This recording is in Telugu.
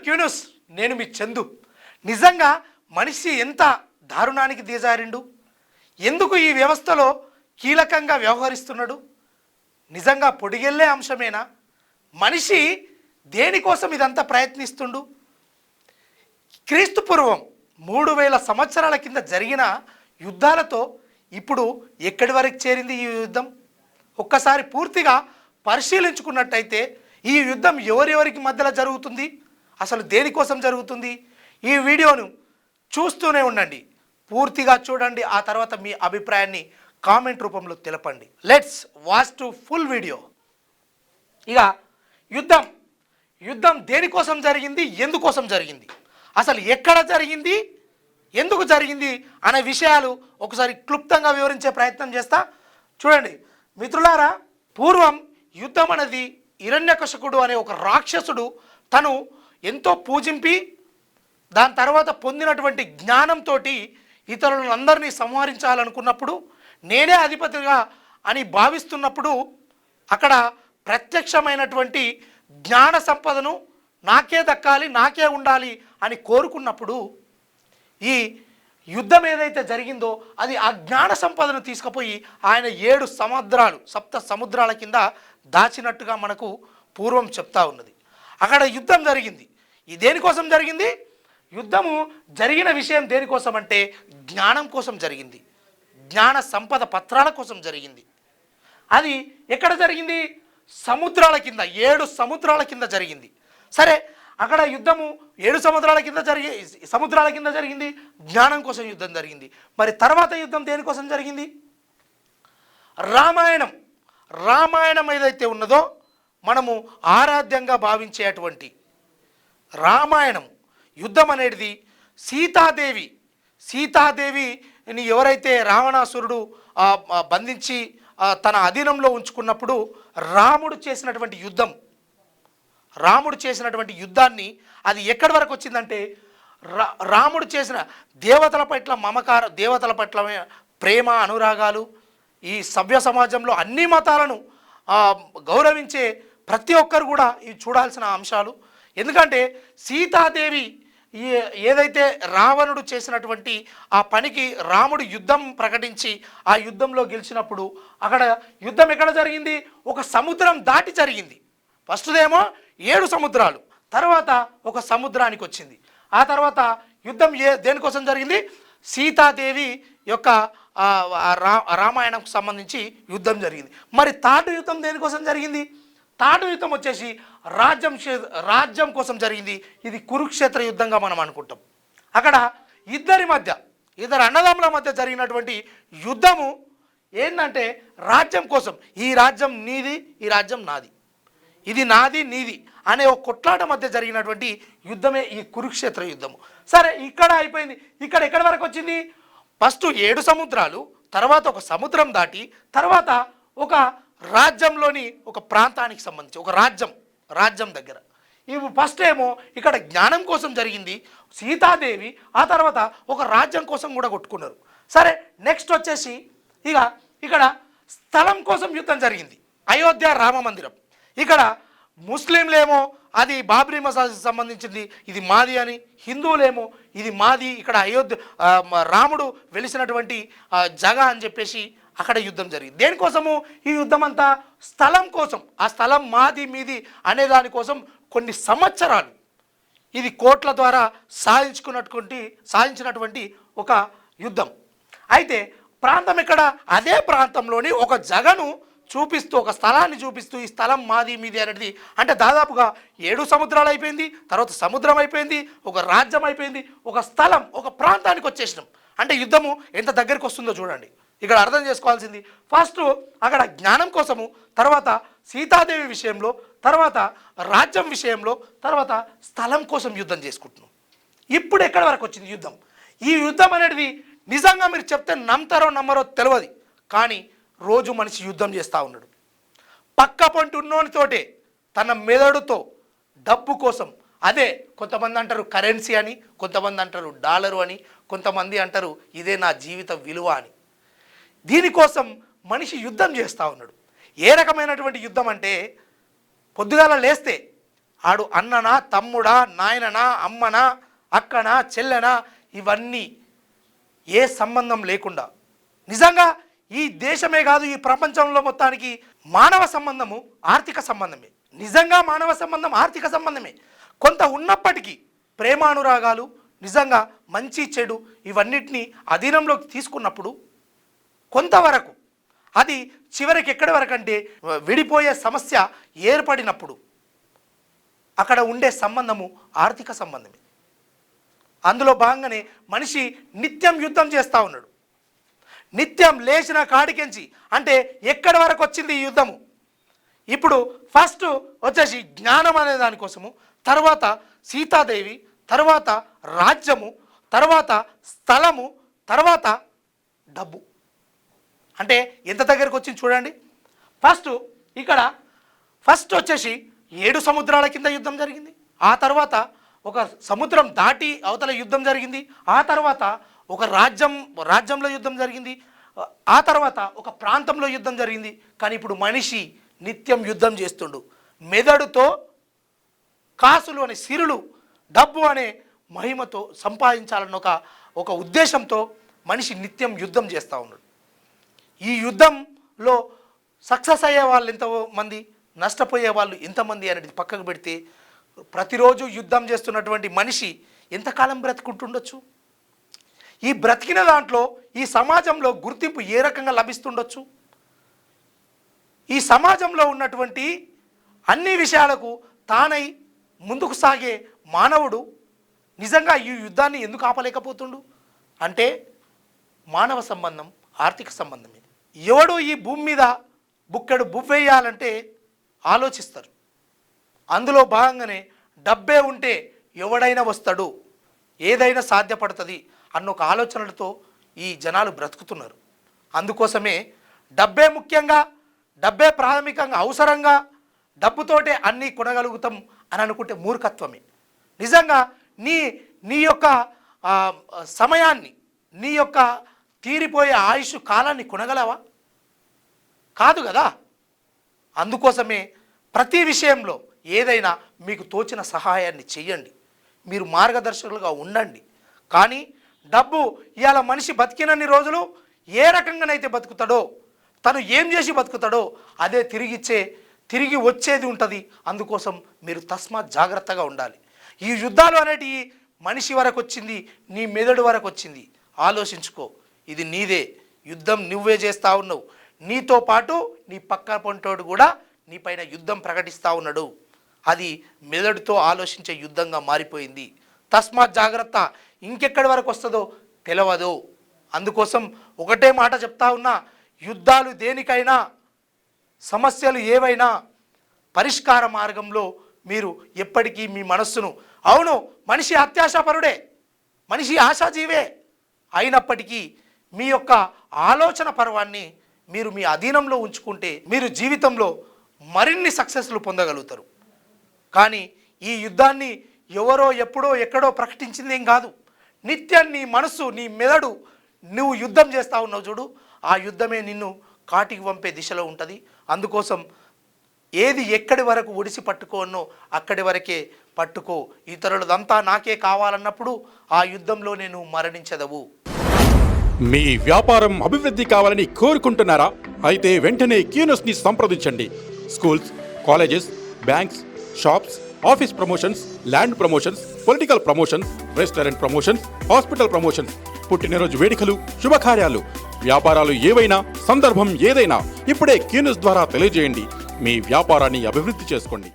క్యూనస్, నేను మీ చందు. నిజంగా మనిషి ఎంత దారుణానికి దిగజారిండు, ఎందుకు ఈ వ్యవస్థలో కీలకంగా వ్యవహరిస్తున్నాడు? నిజంగా పొడిగెళ్ళే అంశమేనా? మనిషి దేనికోసం ఇదంతా ప్రయత్నిస్తుండు? క్రీస్తు పూర్వం 3000 సంవత్సరాల కింద జరిగిన యుద్ధాలతో ఇప్పుడు ఎక్కడి వరకు చేరింది ఈ యుద్ధం? ఒక్కసారి పూర్తిగా పరిశీలించుకున్నట్టయితే ఈ యుద్ధం ఎవరెవరికి మధ్యలో జరుగుతుంది, అసలు దేనికోసం జరుగుతుంది? ఈ వీడియోను చూస్తూనే ఉండండి, పూర్తిగా చూడండి. ఆ తర్వాత మీ అభిప్రాయాన్ని కామెంట్ రూపంలో తెలపండి. Let's watch to full video. ఇక యుద్ధం దేనికోసం జరిగింది, ఎందుకోసం జరిగింది, అసలు ఎక్కడ జరిగింది, ఎందుకు జరిగింది అనే విషయాలు ఒకసారి క్లుప్తంగా వివరించే ప్రయత్నం చేస్తా. చూడండి మిత్రులారా, పూర్వం యుద్ధం అనేది హిరణ్యకశిపుడు అనే ఒక రాక్షసుడు తను ఎంతో పూజింపి దాని తర్వాత పొందినటువంటి జ్ఞానంతో ఇతరులను అందరినీ సంహరించాలనుకున్నప్పుడు, నేనే అధిపతిగా అని భావిస్తున్నప్పుడు అక్కడ ప్రత్యక్షమైనటువంటి జ్ఞాన సంపదను నాకే దక్కాలి, నాకే ఉండాలి అని కోరుకున్నప్పుడు ఈ యుద్ధం ఏదైతే జరిగిందో అది ఆ జ్ఞాన సంపదను తీసుకుపోయి ఆయన 7 సముద్రాలు, 7 సముద్రాల కింద దాచినట్టుగా మనకు పూర్వం చెప్తా ఉన్నది. అక్కడ యుద్ధం జరిగింది. ఈ దేనికోసం జరిగింది? యుద్ధము జరిగిన విషయం దేనికోసం అంటే జ్ఞానం కోసం జరిగింది, జ్ఞాన సంపద పత్రాల కోసం జరిగింది. అది ఎక్కడ జరిగింది? సముద్రాల కింద, 7 సముద్రాల కింద జరిగింది. సరే, అక్కడ యుద్ధము 7 సముద్రాల కింద జరిగింది, జ్ఞానం కోసం యుద్ధం జరిగింది. మరి తర్వాత యుద్ధం దేనికోసం జరిగింది? రామాయణం ఏదైతే ఉన్నదో మనము ఆరాధ్యంగా భావించేటువంటి రామాయణం యుద్ధం అనేది సీతాదేవిని ఎవరైతే రావణాసురుడు బంధించి తన అధీనంలో ఉంచుకున్నప్పుడు రాముడు చేసినటువంటి యుద్ధాన్ని అది ఎక్కడి వరకు వచ్చిందంటే రాముడు చేసిన దేవతల పట్ల ప్రేమ అనురాగాలు, ఈ సభ్య సమాజంలో అన్ని మతాలను గౌరవించే ప్రతి ఒక్కరు కూడా ఇవి చూడాల్సిన అంశాలు. ఎందుకంటే సీతాదేవి ఏదైతే రావణుడు చేసినటువంటి ఆ పనికి రాముడు యుద్ధం ప్రకటించి ఆ యుద్ధంలో గెలిచినప్పుడు అక్కడ యుద్ధం ఎక్కడ జరిగింది? ఒక సముద్రం దాటి జరిగింది. ఫస్ట్దేమో 7 సముద్రాలు, తర్వాత ఒక సముద్రానికి వచ్చింది. ఆ తర్వాత యుద్ధం దేనికోసం జరిగింది? సీతాదేవి యొక్క రామాయణంకు సంబంధించి యుద్ధం జరిగింది. మరి తాటు యుద్ధం దేనికోసం జరిగింది? తాటు యుద్ధం వచ్చేసి రాజ్యం కోసం జరిగింది. ఇది కురుక్షేత్ర యుద్ధంగా మనం అనుకుంటాం. అక్కడ ఇద్దరు అన్నదమ్ముల మధ్య జరిగినటువంటి యుద్ధము ఏంటంటే రాజ్యం కోసం. ఈ రాజ్యం నీది, ఈ రాజ్యం నాది, ఇది నాది నీది అనే ఒక కొట్లాట మధ్య జరిగినటువంటి యుద్ధమే ఈ కురుక్షేత్ర యుద్ధము. సరే, ఇక్కడ అయిపోయింది. ఇక్కడ ఎక్కడి వరకు వచ్చింది? ఫస్ట్ 7 సముద్రాలు, తర్వాత ఒక సముద్రం దాటి, తర్వాత ఒక రాజ్యంలోని ఒక ప్రాంతానికి సంబంధించి ఒక రాజ్యం దగ్గర. ఇవి ఫస్ట్ ఏమో ఇక్కడ జ్ఞానం కోసం జరిగింది సీతాదేవి, ఆ తర్వాత ఒక రాజ్యం కోసం కూడా కొట్టుకున్నారు. సరే, నెక్స్ట్ వచ్చేసి ఇక్కడ స్థలం కోసం యుద్ధం జరిగింది. అయోధ్య రామ మందిరం. ఇక్కడ ముస్లింలేమో అది బాబ్రీ మసీదుకి సంబంధించింది, ఇది మాది అని, హిందువులేమో ఇది మాది, ఇక్కడ అయోధ్య రాముడు వెలిసినటువంటి జగ అని చెప్పేసి అక్కడ యుద్ధం జరిగింది. దేనికోసము ఈ యుద్ధం అంతా? స్థలం కోసం. ఆ స్థలం మాది మీది అనే దానికోసం కొన్ని సంవత్సరాలు ఇది కోట్ల ద్వారా సాధించినటువంటి ఒక యుద్ధం. అయితే ప్రాంతం ఎక్కడ? అదే ప్రాంతంలోని ఒక జగను చూపిస్తూ, ఒక స్థలాన్ని చూపిస్తూ ఈ స్థలం మాది మీది అనేది, అంటే దాదాపుగా 7 సముద్రాలు అయిపోయింది, తర్వాత సముద్రం అయిపోయింది, ఒక రాజ్యం అయిపోయింది, ఒక స్థలం, ఒక ప్రాంతానికి వచ్చేసినాం. అంటే యుద్ధము ఎంత దగ్గరికి వస్తుందో చూడండి. ఇక్కడ అర్థం చేసుకోవాల్సింది ఫస్ట్ అక్కడ జ్ఞానం కోసము, తర్వాత సీతాదేవి విషయంలో, తర్వాత రాజ్యం విషయంలో, తర్వాత స్థలం కోసం యుద్ధం చేసుకుంటున్నాం. ఇప్పుడు ఎక్కడి వరకు వచ్చింది యుద్ధం? ఈ యుద్ధం అనేది నిజంగా మీరు చెప్తే నమ్ముతారో నమ్మరో తెలియదు, కానీ రోజు మనిషి యుద్ధం చేస్తూ ఉన్నాడు. పక్క పొంటి ఉన్నోనితోటే తన మెదడుతో డబ్బు కోసం. అదే కొంతమంది అంటారు కరెన్సీ అని, కొంతమంది అంటారు డాలరు అని, కొంతమంది అంటారు ఇదే నా జీవిత విలువ అని. దీనికోసం మనిషి యుద్ధం చేస్తూ ఉన్నాడు. ఏ రకమైనటువంటి యుద్ధం అంటే పొద్దుగాల లేస్తే ఆడు అన్ననా, తమ్ముడా, నాయననా, అమ్మనా, అక్కనా, చెల్లెనా, ఇవన్నీ ఏ సంబంధం లేకుండా నిజంగా ఈ దేశమే కాదు, ఈ ప్రపంచంలో మొత్తానికి మానవ సంబంధము ఆర్థిక సంబంధమే. నిజంగా మానవ సంబంధం ఆర్థిక సంబంధమే. కొంత ఉన్నప్పటికీ ప్రేమానురాగాలు, నిజంగా మంచి చెడు ఇవన్నిటినీ అధీనంలోకి తీసుకున్నప్పుడు కొంతవరకు అది చివరికి ఎక్కడి వరకు అంటే విడిపోయే సమస్య ఏర్పడినప్పుడు అక్కడ ఉండే సంబంధము ఆర్థిక సంబంధమే. అందులో భాగంగానే మనిషి నిత్యం యుద్ధం చేస్తూ ఉన్నాడు. నిత్యం లేచిన కాడికెంచి అంటే ఎక్కడి వరకు వచ్చింది ఈ యుద్ధము? ఇప్పుడు ఫస్ట్ వచ్చేసి జ్ఞానం అనే దానికోసము, తర్వాత సీతాదేవి, తర్వాత రాజ్యము, తర్వాత స్థలము, తర్వాత డబ్బు. అంటే ఎంత దగ్గరకు వచ్చింది చూడండి. ఫస్ట్ వచ్చేసి 7 సముద్రాల కింద యుద్ధం జరిగింది. ఆ తర్వాత ఒక సముద్రం దాటి అవతల యుద్ధం జరిగింది. ఆ తర్వాత ఒక రాజ్యంలో యుద్ధం జరిగింది. ఆ తర్వాత ఒక ప్రాంతంలో యుద్ధం జరిగింది. కానీ ఇప్పుడు మనిషి నిత్యం యుద్ధం చేస్తుండు. మెదడుతో, కాసులు అనే సిరులు, డబ్బు అనే మహిమతో సంపాదించాలన్న ఒక ఉద్దేశంతో మనిషి నిత్యం యుద్ధం చేస్తూ ఉన్నాడు. ఈ యుద్ధంలో సక్సెస్ అయ్యే వాళ్ళు ఎంతమంది, నష్టపోయే వాళ్ళు ఎంతమంది అనేది పక్కకు పెడితే ప్రతిరోజు యుద్ధం చేస్తున్నటువంటి మనిషి ఎంతకాలం బ్రతుకుంటుండొచ్చు? ఈ బ్రతికిన దాంట్లో ఈ సమాజంలో గుర్తింపు ఏ రకంగా లభిస్తుండొచ్చు? ఈ సమాజంలో ఉన్నటువంటి అన్ని విషయాలకు తానై ముందుకు సాగే మానవుడు నిజంగా ఈ యుద్ధాన్ని ఎందుకు ఆపలేకపోతుండు అంటే మానవ సంబంధం ఆర్థిక సంబంధం. ఇది ఎవడు ఈ భూమి మీద బుక్కెడు బువ్వేయాలంటే ఆలోచిస్తారు. అందులో భాగంగానే డబ్బే ఉంటే ఎవడైనా వస్తాడు, ఏదైనా సాధ్యపడుతుంది అన్న ఒక ఆలోచనలతో ఈ జనాలు బ్రతుకుతున్నారు. అందుకోసమే డబ్బే ముఖ్యంగా, డబ్బే ప్రాథమికంగా అవసరంగా, డబ్బుతోటే అన్నీ కొనగలుగుతాం అని అనుకుంటే మూర్ఖత్వమే. నిజంగా నీ యొక్క సమయాన్ని, నీ యొక్క తీరిపోయే ఆయుష్ కాలాన్ని కొనగలవా? కాదు కదా. అందుకోసమే ప్రతి విషయంలో ఏదైనా మీకు తోచిన సహాయాన్ని చెయ్యండి, మీరు మార్గదర్శకులుగా ఉండండి. కానీ డబ్బు ఇవాళ మనిషి బతికినన్ని రోజులు ఏ రకంగానైతే బతుకుతాడో, తను ఏం చేసి బతుకుతాడో అదే తిరిగి వచ్చేది ఉంటుంది. అందుకోసం మీరు తస్మాత్ జాగ్రత్తగా ఉండాలి. ఈ యుద్ధాలు అనేటివి మనిషి వరకు వచ్చింది, నీ మెదడు వరకు వచ్చింది. ఆలోచించుకో, ఇది నీదే యుద్ధం, నువ్వే చేస్తూ ఉన్నావు. నీతో పాటు నీ పక్క పొంటోడు కూడా నీపైన యుద్ధం ప్రకటిస్తూ ఉన్నాడు. అది మెదడుతో ఆలోచించే యుద్ధంగా మారిపోయింది. తస్మాత్ జాగ్రత్త. ఇంకెక్కడి వరకు వస్తుందో తెలియదు. అందుకోసం ఒకటే మాట చెప్తా ఉన్నా, యుద్ధాలు దేనికైనా, సమస్యలు ఏవైనా పరిష్కార మార్గంలో మీరు ఎప్పటికీ మీ మనస్సును, అవును మనిషి అత్యాశాపరుడే, మనిషి ఆశాజీవే అయినప్పటికీ మీ యొక్క ఆలోచన పర్వాన్ని మీరు మీ అధీనంలో ఉంచుకుంటే మీరు జీవితంలో మరిన్ని సక్సెస్లు పొందగలుగుతారు. కానీ ఈ యుద్ధాన్ని ఎవరో ఎప్పుడో ఎక్కడో ప్రకటించిందేం కాదు. నిత్యం నీ మనస్సు, నీ మెదడు నువ్వు యుద్ధం చేస్తూ ఉన్నావు చూడు, ఆ యుద్ధమే నిన్ను కాటికి పంపే దిశలో ఉంటుంది. అందుకోసం ఏది ఎక్కడి వరకు ఒడిసి పట్టుకోనో అక్కడి వరకే పట్టుకో. ఇతరులదంతా నాకే కావాలన్నప్పుడు ఆ యుద్ధంలో నేను మరణించదవు. మీ వ్యాపారం అభివృద్ధి కావాలని కోరుకుంటున్నారా? అయితే వెంటనే క్యూనస్ని సంప్రదించండి. Schools, colleges, banks, shops, office promotions, land promotions, political promotions, restaurant promotions, hospital promotions, పుట్టినరోజు వేడుకలు, శుభకార్యాలు, వ్యాపారాలు ఏవైనా, సందర్భం ఏదైనా ఇప్పుడే క్యూనస్ ద్వారా తెలియజేయండి. మీ వ్యాపారాన్ని అభివృద్ధి చేసుకోండి.